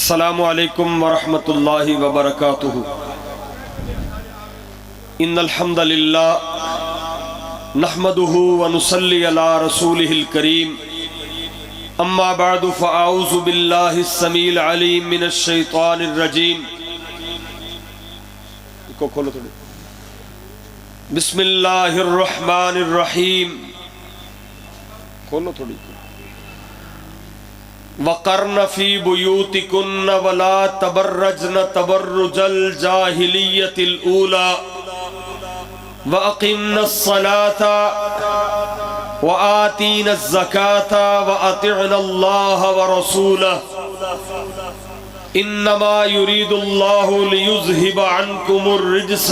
अस्सलामु अलैकुम वरहमतुल्लाहि वबरकातुहु। इन्नल हम्दलिल्लाह नहमदुहु व नुसल्ली अला रसूलिहिल करीम। अम्मा बअदु फ़अऊज़ु बिल्लाहिस समीइल अलीम मिनश शैतानिर रजीम। इसको खोलो थोड़ी। बिस्मिल्लाहिर रहमानिर रहीम। खोलो थोड़ी। वक़र्न फ़ी बुयूतिकुन्न वला तबर्रजन तबर्रुजल जाहिलियतिल ऊला व अक़िम्नस्सलाता व आतीनज़्ज़काता व अतिअनल्लाह व रसूलहु इन्नमा युरीदुल्लाहु लियुज़हिब अन्कुमुर्रिज्स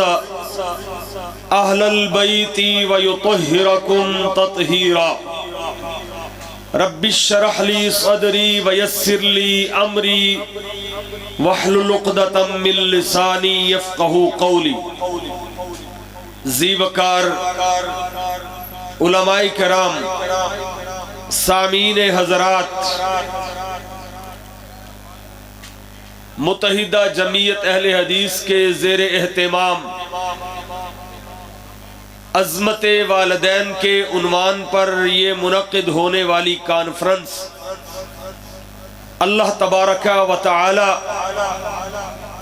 अहलल बैति व युतहिरकुम तत्हीरा। रब्बिश्शरह ली सदरी व यस्सिर ली अमरी वहलुल उक़दतम मिन लिसानी यफ़क़हू क़ौली। ज़ीवकार उलमाए किराम, सामीन हज़रात, मुत्तहिदा जमीयत अहले हदीस के ज़ेरे एहतिमाम अज़मत वालिदैन के उन्वान पर ये मुनक़िद होने वाली कॉन्फ्रेंस अल्लाह तबारका व तआला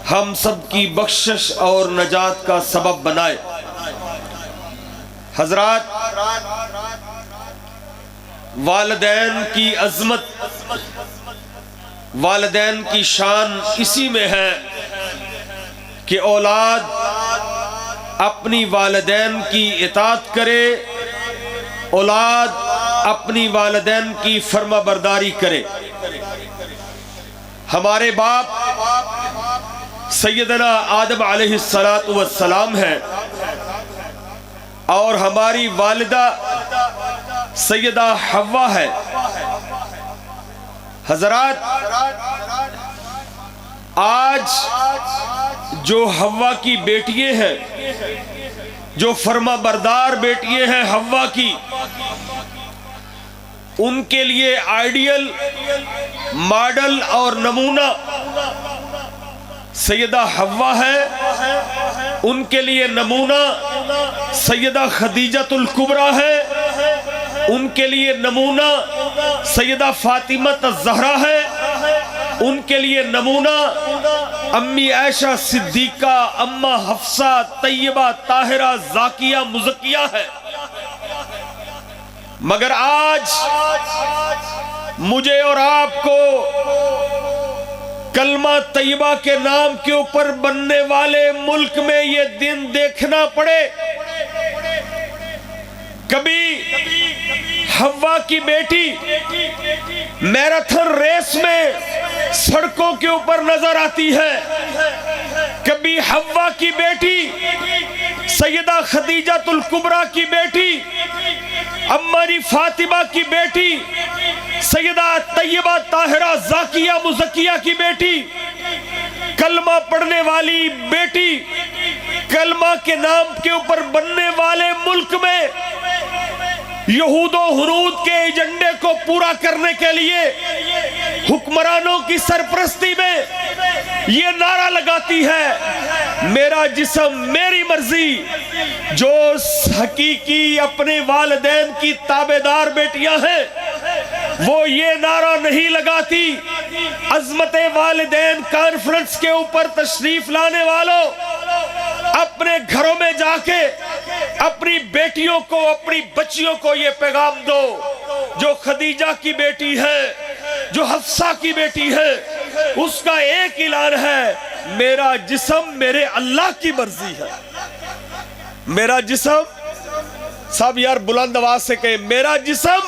हम सब की बख्शिश और नजात का सबब बनाए। हज़रात, वालिदैन की अज़मत, वालिदैन की शान इसी में है कि औलाद अपनी वालिदैन की इताअत करे, औलाद अपनी वालिदैन की फर्माबरदारी करे। हमारे बाप सैयदना आदम अलैहिस्सलातु वस्सलाम है और हमारी वालिदा सैयदा हव्वा है। हज़रात, आज जो हव्वा की बेटियां हैं, जो फर्मा बरदार बेटियां हैं हव्वा की, उनके लिए आइडियल, मॉडल और नमूना सैयदा हव्वा है। उनके लिए नमूना सैयदा खदीजतुल कुबरा है। उनके लिए नमूना सैयदा फातिमा ज़हरा है। उनके लिए नमूना अम्मी आयशा सिद्दीका, अम्मा हफ्सा, तैयबा, ताहिरा, ज़ाकिया, मुज़क्किया है। मगर आज मुझे और आपको कलमा तैयबा के नाम के ऊपर बनने वाले मुल्क में ये दिन देखना पड़े। कभी हव्वा की बेटी मैराथन रेस में सड़कों के ऊपर नजर आती है, कभी हव्वा की बेटी सैयदा खदीजतुल कुबरा की बेटी, अम्मारी फातिमा की बेटी, सैयदा तैयबा, ताहिरा, ज़ाकिया, मुज़क्किया की बेटी, कलमा पढ़ने वाली बेटी, कलमा के नाम के ऊपर बनने वाले मुल्क में यहूदो हुनूद के एजेंडे को पूरा करने के लिए हुक्मरानों की सरपरस्ती में ये नारा लगाती है, मेरा जिस्म मेरी मर्जी। जो हकीकी अपने वालिदैन की ताबेदार बेटियां हैं वो ये नारा नहीं लगाती। अज़मत वालिदैन कॉन्फ्रेंस के ऊपर तशरीफ लाने वालों, अपने घरों में जाके अपनी बेटियों को, अपनी बच्चियों को ये पैगाम दो, जो खदीजा की बेटी है, जो हफ्सा की बेटी है, उसका एक ऐलान है, मेरा जिस्म मेरे अल्लाह की मर्जी है। मेरा जिस्म, सब यार बुलंद आवाज से कहे, मेरा जिस्म,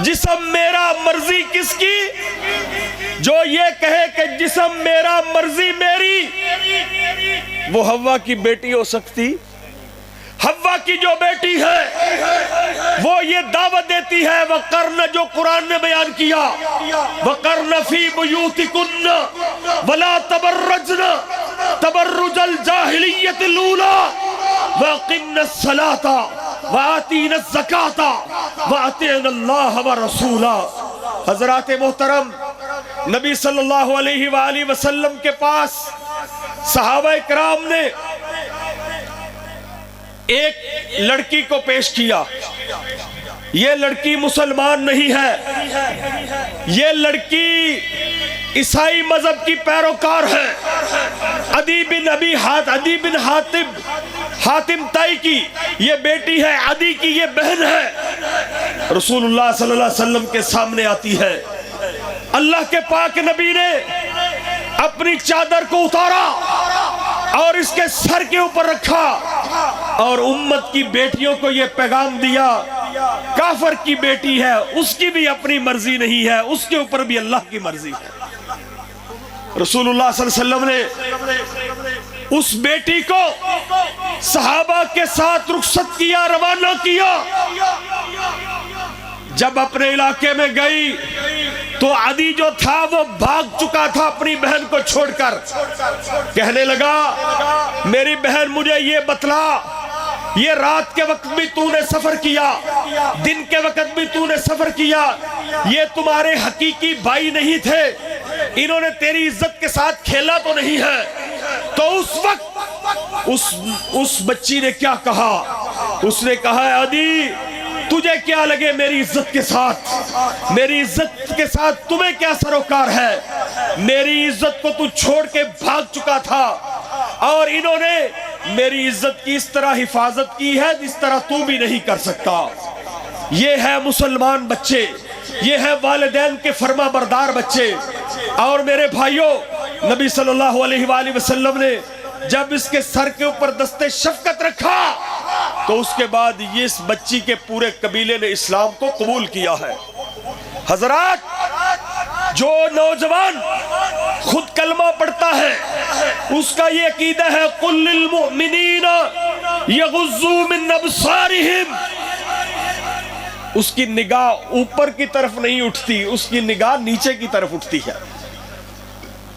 जिस्म मेरा मर्जी किसकी? जो ये कहे कि जिस्म मेरा मर्जी मेरी, वो हव्वा की बेटी हो सकती? हव्वा की जो बेटी है वो ये दावत देती है, वक़र्न, जो कुरान ने बयान किया, वक़र्न फ़ी बुयूतिकुन्न वला तबर्रजन तबर्रुजल जाहिलियतिल ऊला व अक़िम्नस्सलाता व आतीनज़्ज़काता व अतिअनल्लाह व रसूला। हज़रात मोहतरम, नबी सल्लल्लाहु अलैहि वसल्लम के पास सहाबा किराम ने एक लड़की को पेश किया। ये लड़की मुसलमान नहीं है, ये लड़की ईसाई मजहब की पैरोकार है। अदी बिन हातिम ताई की ये बेटी है, अदी की ये बहन है। रसूलुल्लाह सल्लल्लाहु अलैहि वसल्लम के सामने आती है। अल्लाह के पाक नबी ने अपनी चादर को उतारा और इसके सर के ऊपर रखा और उम्मत की बेटियों को यह पैगाम दिया, काफर की बेटी है, उसकी भी अपनी मर्जी नहीं है, उसके ऊपर भी अल्लाह की मर्जी है। रसूलुल्लाह सल्लल्लाहु अलैहि वसल्लम ने उस बेटी को सहाबा के साथ रुखसत किया, रवाना किया। जब अपने इलाके में गई तो अदी जो था वो भाग चुका था अपनी बहन को छोड़कर। कहने लगा, मेरी बहन मुझे ये बतला, ये रात के वक्त भी तूने सफर किया, दिन के वक्त भी तूने सफर किया, ये तुम्हारे हकीकी भाई नहीं थे, इन्होंने तेरी इज्जत के साथ खेला तो नहीं है? तो उस वक्त उस बच्ची ने क्या कहा? उसने कहा, अदी तुझे क्या लगे मेरी इज्जत के साथ? मेरी इज्जत के साथ तुम्हें क्या सरोकार है? मेरी इज्जत को तू छोड़ के भाग चुका था और इन्होंने मेरी इज्जत की इस तरह हिफाजत की है जिस तरह तू भी नहीं कर सकता। ये है मुसलमान बच्चे, ये है वालिदैन के फर्मा बरदार बच्चे। और मेरे भाइयों, नबी सल्लल्लाहु अलैहि वसल्लम ने जब इसके सर के ऊपर दस्ते शफकत रखा तो उसके बाद ये इस बच्ची के पूरे कबीले ने इस्लाम को कबूल किया है। हजरात, जो नौजवान खुद कलमा पढ़ता है उसका ये अकीदा है, कुल्लिल मुमिनीना यगुज़्ज़ू मिन अब्सारिहिम। उसकी निगाह ऊपर की तरफ नहीं उठती, उसकी निगाह नीचे की तरफ उठती है।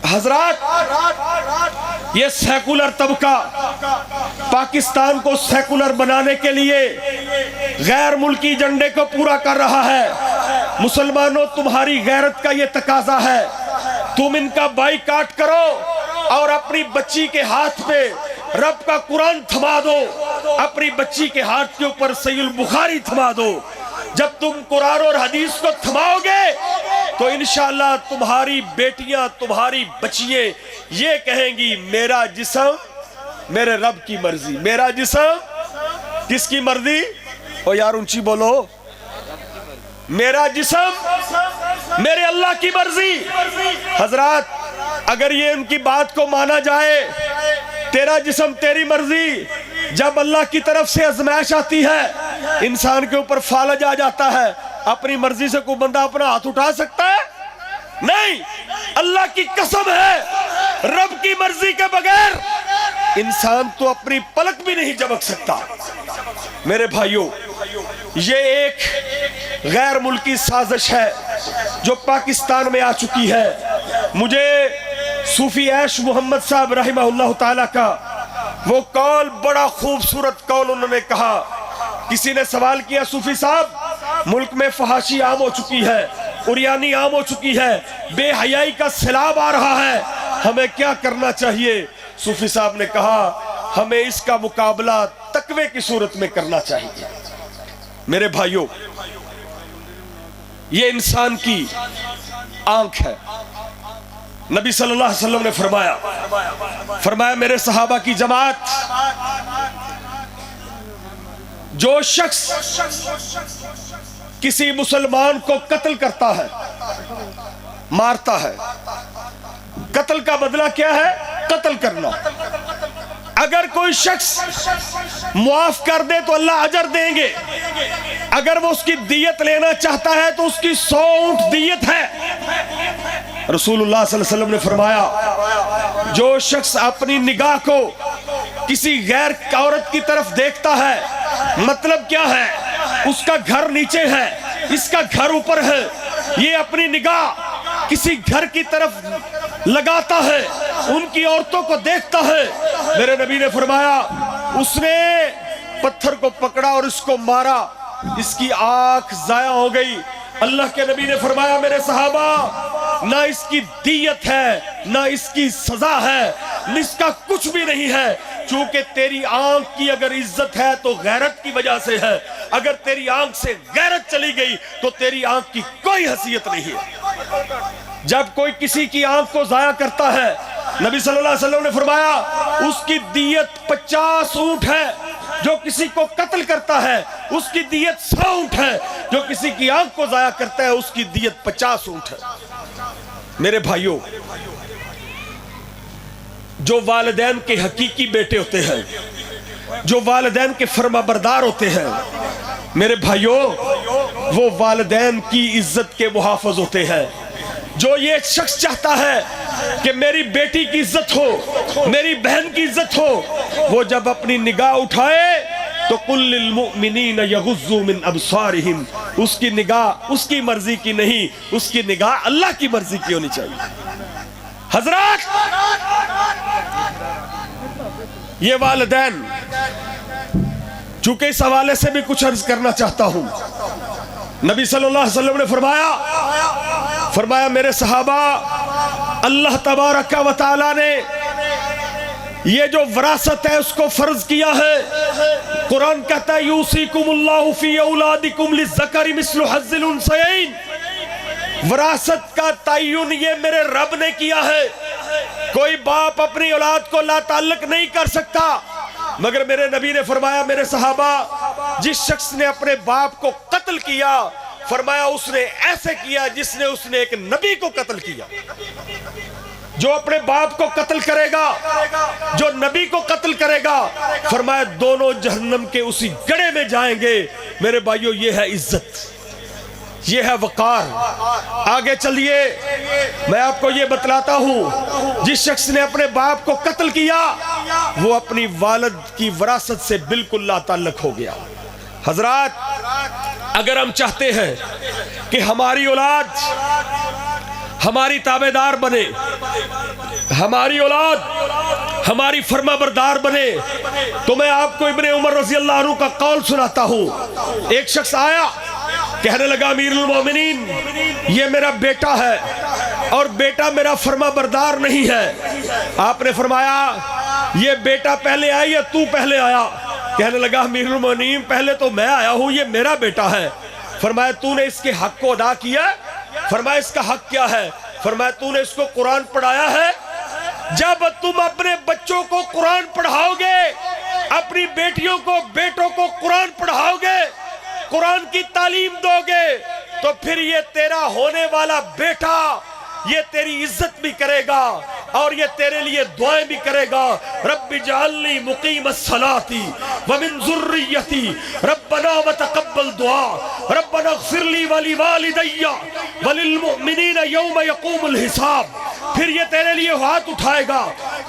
हजरात, ये सेकुलर तबका पाकिस्तान को सेकुलर बनाने के लिए गैर मुल्की एजेंडे को पूरा कर रहा है। मुसलमानों, तुम्हारी गैरत का ये तकाजा है, तुम इनका बाइकाट करो और अपनी बच्ची के हाथ पे रब का कुरान थमा दो, अपनी बच्ची के हाथ के ऊपर सहीह बुखारी थमा दो। जब तुम कुरान और हदीस को थमाओगे तो इंशाअल्लाह तुम्हारी बेटियां, तुम्हारी बच्चियां ये कहेंगी, मेरा जिस्म मेरे रब की मर्जी। मेरा जिस्म किसकी मर्जी? ओ यार ऊंची बोलो। मेरा जिस्म मेरे अल्लाह की मर्जी। हजरात, अगर ये उनकी बात को माना जाए, तेरा जिस्म तेरी मर्जी, जब अल्लाह की तरफ से आजमाइश आती है, इंसान के ऊपर फालज आ जाता है, अपनी मर्जी से कोई बंदा अपना हाथ उठा सकता है? नहीं। अल्लाह की कसम है, रब की मर्जी के बगैर इंसान तो अपनी पलक भी नहीं झपक सकता। मेरे भाइयों, ये एक गैर मुल्की साजिश है जो पाकिस्तान में आ चुकी है। मुझे सूफी ऐश मोहम्मद साहब रहमहुल्लाह ताला का वो कौल, बड़ा खूबसूरत कौल उन्होंने कहा। किसी ने सवाल किया, सूफी साहब मुल्क में फहाशी आम हो चुकी है, उरियानी आम हो चुकी है, बेहयाई का सैलाब आ रहा है, हमें क्या करना चाहिए? सूफी साहब ने कहा, हमें इसका मुकाबला तकवे की सूरत में करना चाहिए। मेरे भाइयों, ये इंसान की आंख है। नबी सल्लल्लाहु अलैहि वसल्लम ने फरमाया मेरे सहाबा की जमात, जो शख्स किसी मुसलमान को कत्ल करता है, मारता है, कत्ल का बदला क्या है? कत्ल करना। अगर कोई शख्स मुआफ कर दे तो अल्लाह अजर देंगे। अगर वो उसकी दियत लेना चाहता है तो उसकी 100 ऊंट दियत है। रसूलुल्लाह सल्लल्लाहु अलैहि वसल्लम ने फरमाया, जो शख्स अपनी निगाह को किसी गैर औरत की तरफ देखता है, मतलब क्या है? उसका घर नीचे है, इसका घर ऊपर है, ये अपनी निगाह किसी घर की तरफ लगाता है, उनकी औरतों को देखता है। मेरे नबी ने फरमाया, उसने पत्थर को पकड़ा और इसको मारा, इसकी आंख जाया हो गई। अल्लाह के नबी ने फरमाया, मेरे सहाबा ना इसकी दियत है, ना इसकी सजा है, इसका कुछ भी नहीं है। चूंकि तेरी आंख की अगर इज्जत है तो गैरत की वजह से है। अगर तेरी आंख से गैरत चली गई तो तेरी आंख की कोई हैसियत नहीं है। जब कोई किसी की आंख को जाया करता है, नबी सल्लल्लाहु अलैहि वसल्लम ने फरमाया उसकी दियत 50 ऊंट है। जो किसी को कत्ल करता है उसकी दियत 100 ऊंट है। जो किसी की आंख को जाया करता है उसकी दियत 50 ऊंट है। मेरे भाइयों, जो वालिदैन के हकीकी बेटे होते हैं, जो वालिदैन के फरमाबरदार होते हैं, मेरे भाइयों, वो वालिदैन की इज्जत के मुहाफिज होते हैं। जो ये शख्स चाहता है कि मेरी बेटी की इज्जत हो, मेरी बहन की इज्जत हो, वो जब अपनी निगाह उठाए तो कुल्लिल मुमिनीन यगुज़्ज़ू मिन अबसारिहिम, उसकी निगाह उसकी मर्जी की नहीं, उसकी निगाह अल्लाह की मर्जी की होनी चाहिए। हजरत, ये वालिदैन, चूंकि इस हवाले से भी कुछ अर्ज करना चाहता हूं। नबी सल्लल्लाहु अलैहि वसल्लम ने फरमाया मेरे सहाबा, अल्लाह तबारक व तआला ने ये जो विरासत है उसको फर्ज किया है। कुरान कहता है यूसीकुमुल्लाहु फी औलादिकुम लिज़्ज़करि मिस्लु हज़्ज़िल उन्सयैन। विरासत का तय्युन ये मेरे रब ने किया है। कोई बाप अपनी औलाद को ला ताल्लुक नहीं कर सकता, मगर मेरे नबी ने फरमाया मेरे सहाबा, जिस शख्स ने अपने बाप को कत्ल किया, फरमाया उसने ऐसे किया जिसने उसने एक नबी को कत्ल किया। जो अपने बाप को कत्ल करेगा, जो नबी को कत्ल करेगा, फरमाया दोनों जहन्नम के उसी गड्ढे में जाएंगे। मेरे भाइयों, ये है इज्जत, ये है वकार। आगे चलिए, मैं आपको ये बतलाता हूं, जिस शख्स ने अपने बाप को कत्ल किया वो अपनी वालिद की विरासत से बिल्कुल लाताल्लुक हो गया। हजरात, अगर हम चाहते हैं कि हमारी औलाद हमारी ताबेदार बने, हमारी औलाद हमारी फरमाबरदार बने, तो मैं आपको इब्ने उमर रज़ी अल्लाह अन्हु का कौल सुनाता हूं। एक शख्स आया, कहने लगा अमीरुल मोमिनीन, ये मेरा बेटा है और बेटा मेरा फरमाबरदार नहीं है। आपने फरमाया ये बेटा पहले आया या तू पहले आया? कहने लगा अमीरुल मोमिनीन, पहले तो मैं आया हूं, ये मेरा बेटा है। फरमाया तूने इसके हक को अदा किया? फरमाया इसका हक क्या है? फरमाया तूने इसको कुरान पढ़ाया है? जब तुम अपने बच्चों को कुरान पढ़ाओगे, अपनी बेटियों को बेटों को कुरान पढ़ाओगे, कुरान की तालीम दोगे, तो फिर ये तेरा होने वाला बेटा ये तेरी इज्जत भी करेगा और ये तेरे लिए दुआएं भी करेगा। रब्बि जअलनी मुकीमस्सलाती व मिन ज़ुर्रियती रब्बना व तक़ब्बल दुआ रब्बना इग़फ़िरली व लिवालिदैया व लिलमुमिनीना यौम यक़ूमुल हिसाब। फिर ये तेरे लिए हाथ उठाएगा,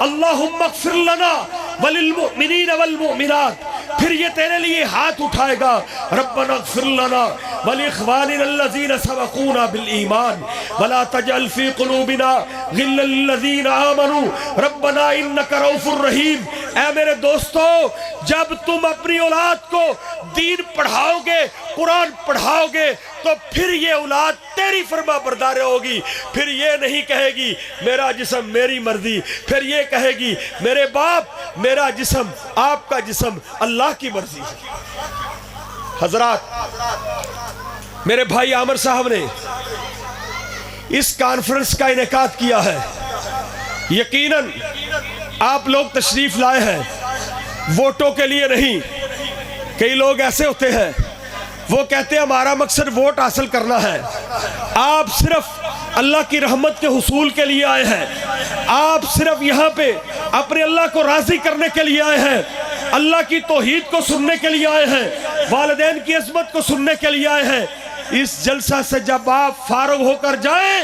अल्लाहुम्मा इग़फ़िर लना व लिलमुमिनीना वल मुमिनात। फिर ये तेरे लिए हाथ उठाएगा, रब्बना इग़फ़िर लना व लिइख़वानिना अल्लज़ीना सबक़ूना बिल ईमान व ला तजअल फी क़ुलूबिना गिल्लन लिल्लज़ीना आमनू रब्बना इन्नका रऊफ़ुर रहीम। ऐ मेरे दोस्तों, जब तुम अपनी औलाद को दीन पढ़ाओगे, कुरान पढ़ाओगे, तो फिर ये औलाद तेरी फरमाबरदार होगी। फिर ये नहीं कहेगी मेरा जिस्म मेरी मर्जी, फिर ये कहेगी मेरे बाप मेरा जिस्म आपका जिस्म अल्लाह की मर्जी है। हजरात, मेरे भाई आमिर साहब ने इस कॉन्फ्रेंस का इनेकाद किया है। यकीनन आप लोग तशरीफ लाए हैं वोटों के लिए नहीं। कई लोग ऐसे होते हैं, वो कहते हैं हमारा मकसद वोट हासिल करना है। आप सिर्फ अल्लाह की रहमत के हुसूल के लिए आए हैं। आप सिर्फ यहाँ पे अपने अल्लाह को राजी करने के लिए आए हैं, अल्लाह की तौहीद को सुनने के लिए आए हैं, वालिदैन की अज़मत को सुनने के लिए आए हैं। इस जलसा से जब आप फारुग होकर जाएं,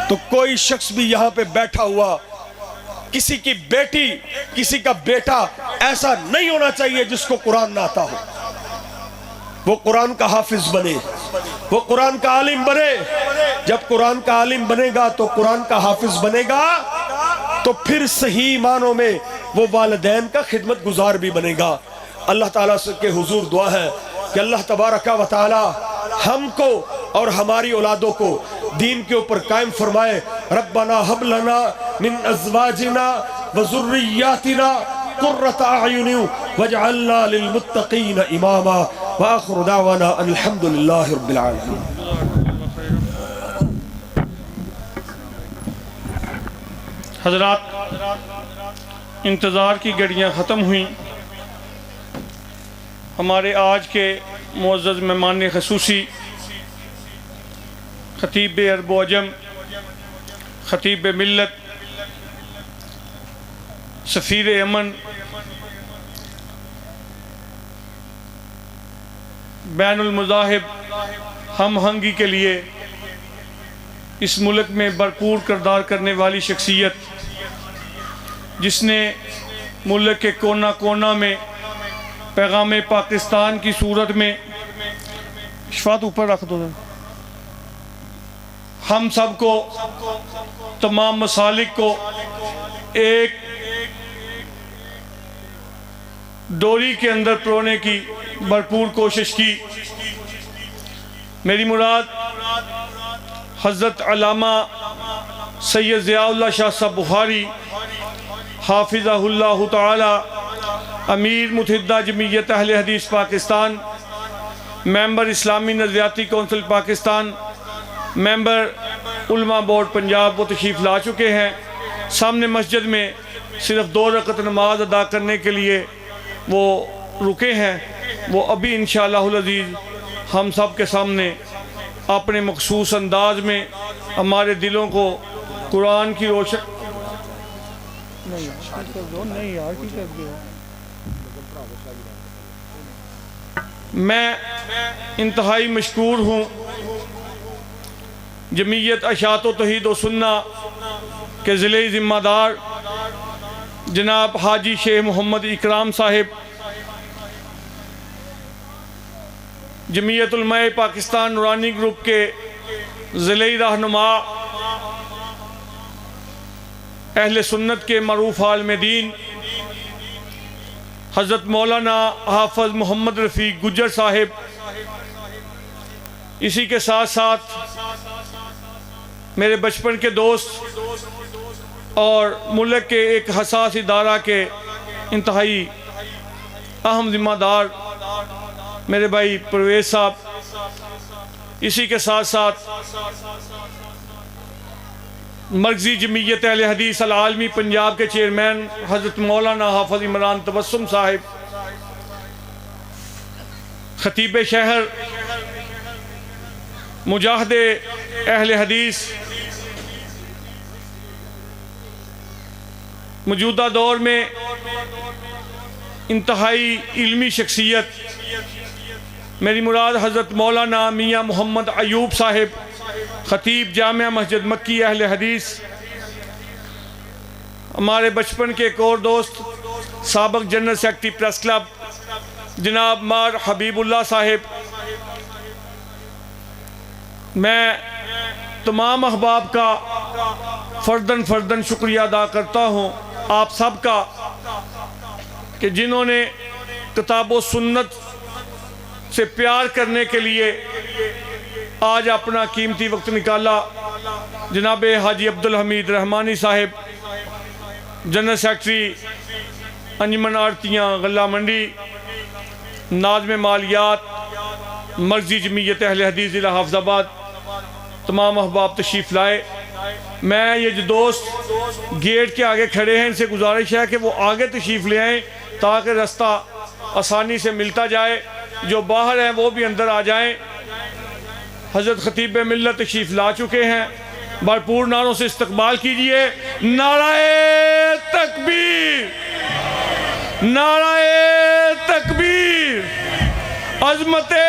तो कोई शख्स भी यहाँ पे बैठा हुआ, किसी की बेटी, किसी का बेटा ऐसा नहीं होना चाहिए जिसको कुरान ना आता हो। वो कुरान का हाफिज बने, वो कुरान का आलिम बने। जब कुरान का आलिम बनेगा तो कुरान का हाफिज बनेगा, तो फिर सही मानों में वो वालिदैन का खिदमत गुजार भी बनेगा। अल्लाह ताला से के हुजूर दुआ है कि अल्लाह तबारक व तआला हमको और हमारी औलादों को दीन के ऊपर कायम फरमाए। रब्बना हब लना मिन अज़वाजिना व ज़ुर्रिय्यातिना क़ुर्रत अयुन वजअलना लिल मुत्तक़ीन इमामा व आखिरु दावाना अल्हम्दुलिल्लाहि रब्बिल आलमीन। हज़रात, इंतज़ार की घड़ियाँ ख़त्म हुई। हमारे आज के मुअज़्ज़ज़ मेहमान ख़ुसूसी ख़तीब अरब व अजम, ख़तीब मिल्लत, सफ़ीर अमन, बैनुल मज़ाहिब हम हंगी के लिए इस मुल्क में भरपूर किरदार करने वाली शख्सियत, जिसने मुल्क के कोना कोना में पैगाम पाकिस्तान की सूरत में, शफात ऊपर रख दो, हम सब को, तमाम मसालिक को एक डोरी के अंदर पिरोने की भरपूर कोशिश की। मेरी मुराद हज़रत अल्लामा सैयद ज़ियाउल्लाह शाह साहब बुखारी हाफिज़हुल्लाह ताला, अमीर मुतहिदा जमीयत अहले हदीस पाकिस्तान, मेंबर इस्लामी नज़रियाती कौंसिल पाकिस्तान, मेंबर उलमा बोर्ड पंजाब, वो तशरीफ़ ला चुके हैं। सामने मस्जिद में सिर्फ 2 रकत नमाज अदा करने के लिए वो रुके हैं। वो अभी इंशाअल्लाहुल अज़ीज़ हम सब के सामने अपने मखसूस अंदाज में हमारे दिलों को कुरान की रोशन मैं इंतहाई मशकूर हूँ जमीयत अशात व तौहीद व सुन्ना के ज़िले ज़िम्मेदार जनाब हाजी शेख मोहम्मद इकराम साहिब, जमीयत उलमाए पाकिस्तान नूरानी ग्रुप के ज़िले रहनुमा, अहले सुन्नत के मरूफ आलिम दीन हज़रत मौलाना हाफ़िज़ मोहम्मद रफ़ीक गुज्जर साहिब, इसी के साथ साथ मेरे बचपन के दोस्त और मुल्क के एक हसास इदारा के इंतहाई अहम ज़िम्मेदार मेरे भाई परवेज़ साहब, इसी के साथ साथ मरकज़ी जमीयत अहले हदीस अल आलमी पंजाब के चेयरमैन हज़रत मौलाना हाफ़िज़ इमरान तबस्सुम साहिब, ख़तीब शहर, मुजाहिद अहले हदीस, मौजूदा दौर में इंतहाई इल्मी शख्सियत, मेरी मुराद हज़रत मौलाना मियाँ मोहम्मद अयूब साहिब, ख़तीब जामिया मस्जिद मक्की अहले हदीस, हमारे बचपन के एक और दोस्त साबिक़ जनरल सेक्रेटरी प्रेस क्लब जनाब मार हबीबुल्लाह साहिब। मैं तमाम अहबाब का फ़र्दन शुक्रिया अदा करता हूँ आप सब का कि जिन्होंने किताब व सुन्नत से प्यार करने के लिए आज अपना कीमती वक्त निकाला। जनाब हाजी अब्दुल हमीद रहमानी साहिब, जनरल सेक्रेटरी अंजुमन आरतियाँ गल्ला मंडी, नाज़िम मालियात, मरकज़ी जमीयत अहले हदीस ज़िला हाफिज़ाबाद, तमाम अहबाब तशरीफ़ लाए। मैं ये जो दोस्त गेट के आगे खड़े हैं, इनसे गुजारिश है कि वो आगे तशरीफ़ ले आएँ ताकि रास्ता आसानी से मिलता जाए। जो बाहर हैं वो भी अंदर आ जाएं। हज़रत ख़तीब मिल्लत तशरीफ़ ला चुके हैं, भरपूर नारों से इस्तकबाल कीजिए। नाराए तकबीर, नाराए तकबीर, अज़मते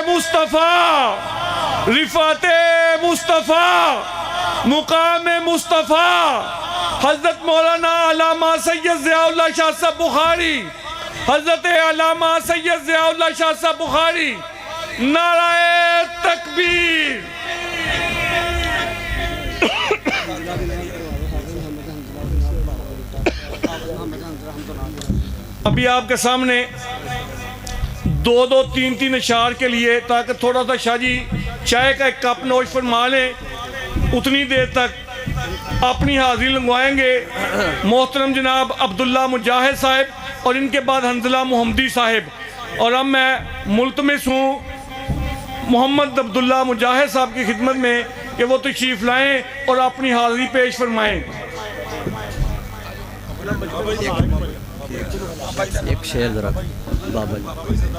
मुस्तफ़ा, रिफ़ाते मुस्तफ़ा, मुकाम मुस्तफ़ा, हज़रत मौलाना अल्लामा सैयद ज़ियाउल्लाह शाह साहब बुखारी, हज़रत अल्लामा सैयद ज़ियाउल्लाह शाह साहब बुखारी। नाराए तकबीर। अभी आपके सामने 2-2, 3-3 अशार के लिए, ताकि थोड़ा सा शाह जी चाय का एक कप नोश फरमा लें, उतनी देर तक अपनी हाजिरी लगवाएंगे मोहतरम जनाब अब्दुल्ला मुजाहिद साहब और इनके बाद हंजला मोहम्मदी साहब। और अब मैं मुल्तमिस हूँ मोहम्मद अब्दुल्ला मुजाहिद साहब की खिदमत में कि वो तशरीफ़ लाएँ और अपनी हाजिरी पेश फरमाएँ। एक शेर जरा बाबा जी।